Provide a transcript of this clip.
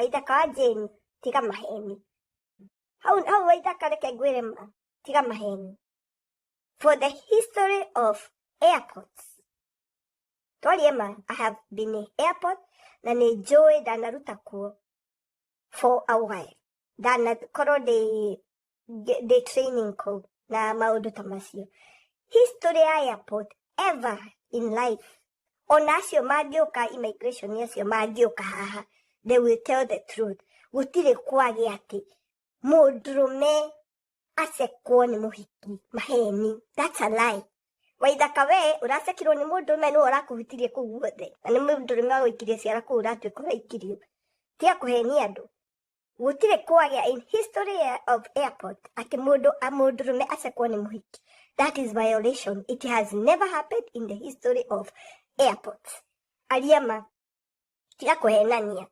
Waithaka wa Jane, tiga maheni. How Waithaka reke ngwire ma, tiga maheni. For the history of airports. Twarie ma, I have been in airport, na nĩ njũĩ ndanaruta kuo for a while. Ndanakorwo ndĩ training kũu na maũndũ ta macio. History ya airport ever in life. Ona acio mangĩũka immigration acio mangĩũka haha, they will tell the truth. Gũtirĩ kwagĩa atĩ mũndũrũme acekwo nĩ mũhiki maheni. That's a lie. Waithaka we ũracekirwo nĩ mũndũrũme nĩwe ũrakũhutirie kũu guothe. Na nĩ mũndũrũme wagũikirie ciara kũu ũratuĩka ũraikirio. Tiga kũhenia andũ. Gũtirĩ kwagĩa in history of airport atĩ mũndũrũme acekwo nĩ mũhiki. That is violation. It has never happened in the history of airports. Ariama, tiga kũhenania.